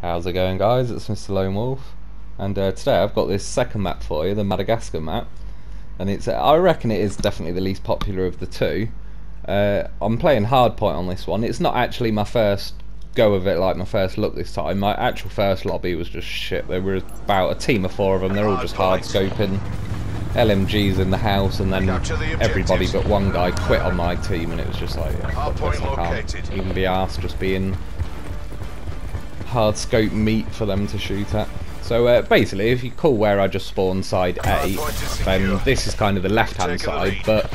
How's it going, guys? It's Mr. Lone Wolf, and today I've got this second map for you, the Madagascar map, and it's I reckon it is definitely the least popular of the two. I'm playing hardpoint on this one. It's not actually my first go of it, like my first look this time. My actual first lobby was just shit. There were about a team of 4 of them. They're all just hard scoping. LMGs in the house, and then everybody but one guy quit on my team, and it was just like, yeah, fuck this, I can't even be asked just being hard scope meat for them to shoot at. So basically, if you call where I just spawned side A, then this is kind of the left hand side, but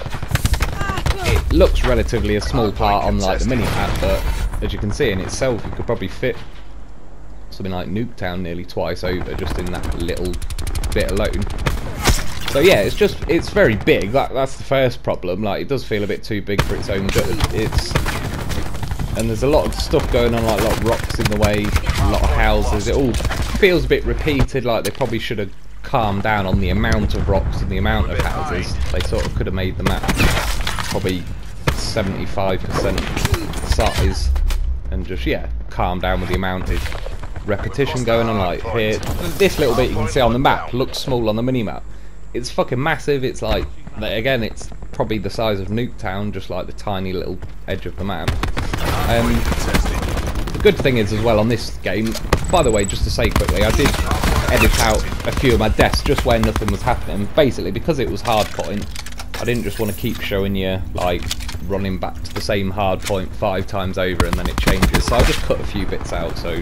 it looks relatively a small part on like the mini map, but as you can see in itself, you could probably fit something like Nuketown nearly twice over just in that little bit alone. So yeah, it's very big. That's the first problem. Like, it does feel a bit too big for its own good. And there's a lot of stuff going on, like a lot of rocks in the way, a lot of houses. It all feels a bit repeated. Like they probably should have calmed down on the amount of rocks and the amount of houses. They sort of could have made the map probably 75% size, and just calm down with the amount of repetition going on. Like here, this little bit you can see on the map looks small on the mini map. It's fucking massive. It's like, again, it's probably the size of Nuketown, just like the tiny little edge of the map. The good thing is as well on this game, by the way, just to say quickly, I did edit out a few of my deaths just where nothing was happening. Basically, because it was hardpoint, I didn't just want to keep showing you like running back to the same hardpoint 5 times over and then it changes. So I just cut a few bits out so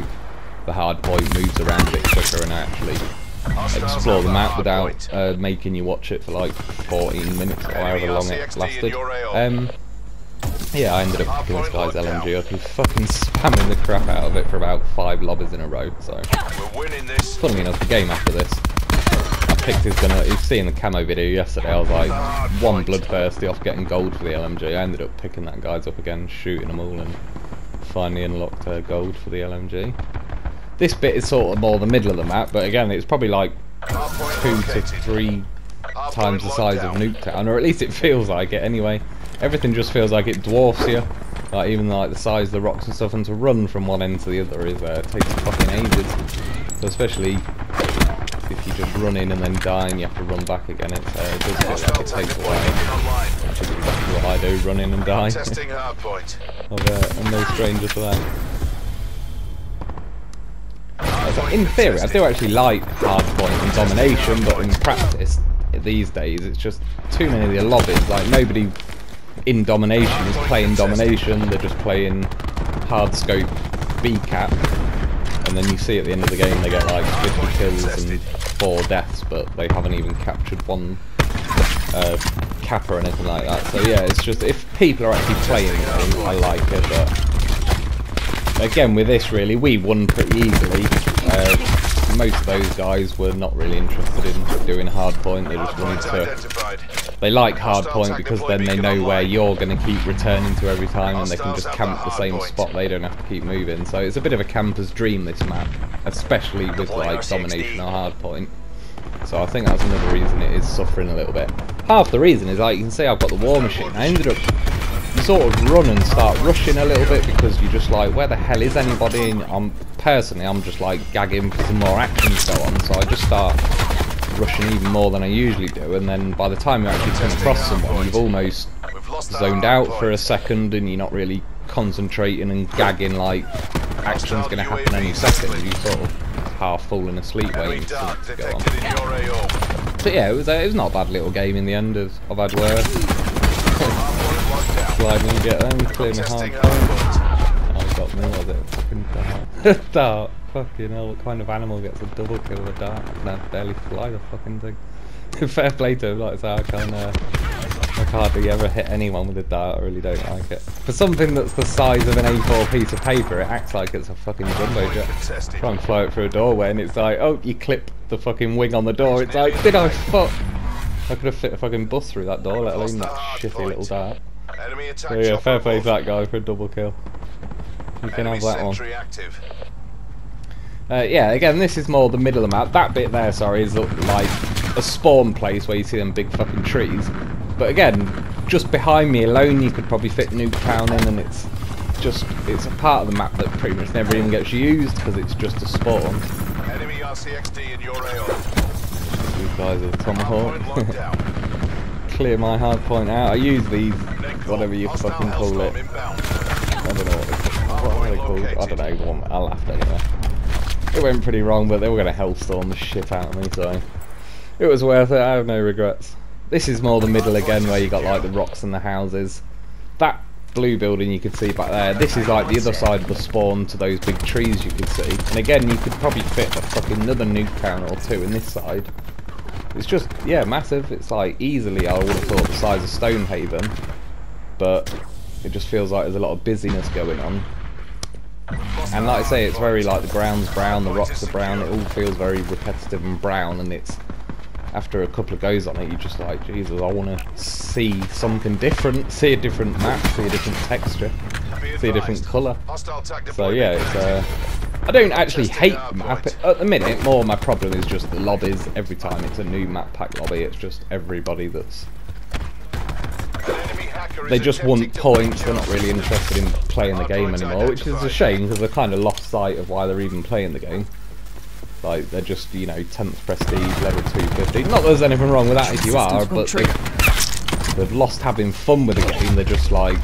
the hardpoint moves around a bit quicker and I actually explore the map without making you watch it for like 14 minutes or however long it lasted. Yeah, I ended up picking this guy's LMG up. He's fucking spamming the crap out of it for about 5 lobbies in a row. So, funny enough, the game after this, I picked his gun up. You've seen the camo video yesterday. I was like one bloodthirsty off getting gold for the LMG. I ended up picking that guy's up again, shooting them all, and finally unlocked gold for the LMG. This bit is sort of more the middle of the map, but again, it's probably like 2 to 3 times the size of Nuketown, or at least it feels like it anyway. Everything just feels like it dwarfs you, like even like the size of the rocks and stuff, and to run from one end to the other is takes fucking ages. So especially if you just run in and then die and you have to run back again, it does feel like it takes a while. Which is exactly what I do, run in and die. I'm no stranger to that. So in theory, I do actually like hardpoint and domination, but in practice, these days, it's just too many of the lobbies. Like, nobody in domination is playing domination, they're just playing hard scope B-cap, and then you see at the end of the game they get like 50 kills and 4 deaths, but they haven't even captured one cap or anything like that. So yeah, it's just, if people are actually playing the game, I like it, but again, with this really, we won pretty easily. Most of those guys were not really interested in doing hardpoint. They just wanted to. They like hardpoint because then they know where you're going to keep returning to every time, and they can just camp the same spot. They don't have to keep moving. So it's a bit of a camper's dream, this map, especially with like domination or hardpoint. So I think that's another reason it is suffering a little bit. Half the reason is, like, you can see I've got the war machine. I ended up sort of run and start rushing a little bit because you're just like, where the hell is anybody? And I'm just like gagging for some more action to go on, so I just start rushing even more than I usually do, and then by the time you actually come across someone, you've almost zoned out for a second and you're not really concentrating and gagging like action's going to happen any second. You sort of half falling asleep waiting for it to go on. So yeah, it was not a bad little game in the end. I've had worse. Slide and get them, clear my hard point. Oh, got me, was it? Fucking dart. Dart. Fucking hell, what kind of animal gets a double kill with a dart? I can barely fly the fucking thing. Fair play to him, like I say, I hardly ever hit anyone with a dart. I really don't like it. For something that's the size of an A4 piece of paper, it acts like it's a fucking jumbo jet. Try and fly it through a doorway and it's like, oh, you clip the fucking wing on the door. It's like, did I fuck? I could have fit a fucking bus through that door, let alone that shitty little dart. So yeah, fair play to that guy for a double kill. You can have that one. Yeah, again, this is more the middle of the map. That bit there, sorry, is like a spawn place where you see them big fucking trees. But again, just behind me alone, you could probably fit Nuketown in, and it's it's a part of the map that pretty much never even gets used because it's just a spawn. Enemy RCXD in your AO. These guys are tomahawk. Clear my hard point out. I use these, whatever you fucking call it. I don't know what are they called. I don't know. I laughed anyway. It went pretty wrong, but they were going to hellstorm the shit out of me, so it was worth it. I have no regrets. This is more the middle again, where you got like the rocks and the houses. That blue building you could see back there, this is like the other side of the spawn to those big trees you could see. And again, you could probably fit a fucking another nuke town or two in this side. It's just, yeah, massive. It's like easily, I would have thought, the size of Stonehaven, but it just feels like there's a lot of busyness going on. And like I say, it's very like the ground's brown, the rocks are brown, it all feels very repetitive and brown, and it's, after a couple of goes on it, you're just like, Jesus, I want to see something different, see a different map, see a different texture, see a different colour. So yeah, it's I don't actually hate the map. At the minute, more my problem is just the lobbies. Every time it's a new map pack lobby, it's just everybody that's... They just want points, they're not really interested in playing the game anymore, which is a shame because they've kind of lost sight of why they're even playing the game. Like, they're just, you know, 10th prestige, level 250. Not that there's anything wrong with that if you are, but they've lost having fun with the game. They're just like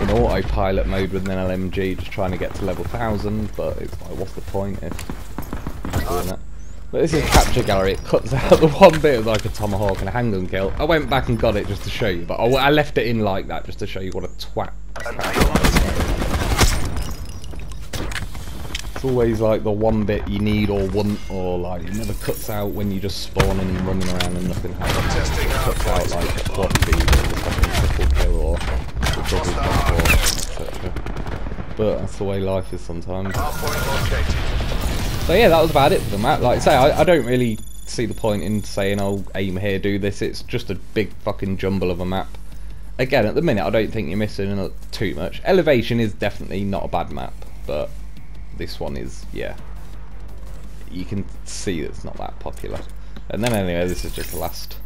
in autopilot mode with an LMG, just trying to get to level 1000, but it's like, what's the point if you're just doing that? But this is capture gallery. It cuts out the one bit of like a tomahawk and a handgun kill. I went back and got it just to show you, but I left it in like that just to show you what a twat. It's always like the one bit you need or want, or like it never cuts out when you just spawn and running around and nothing happens. It cuts out like a quad feed or the fucking triple kill or the double jump, etc. But that's the way life is sometimes. So yeah, that was about it for the map. Like I say, I don't really see the point in saying, oh, aim here, do this. It's just a big fucking jumble of a map. Again, at the minute, I don't think you're missing too much. Elevation is definitely not a bad map, but this one is, yeah. You can see that it's not that popular. And then anyway, this is just the last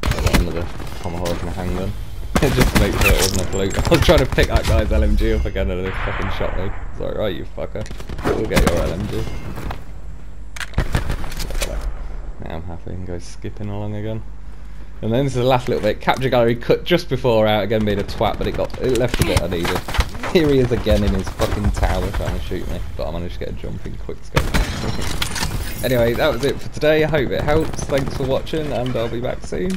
one of the tomahawk and a handgun. Just to make sure it wasn't a fluke. I was trying to pick that guy's LMG up again and they fucking shot me. It's like, right, you fucker. We'll get your LMG. Now I'm happy and go skipping along again. And then this is the last little bit. Capture gallery cut just before out, again being a twat, but it left a bit I needed. Here he is again in his fucking tower trying to shoot me, but I managed to get a jump in quick scope. Anyway, that was it for today. I hope it helps. Thanks for watching, and I'll be back soon.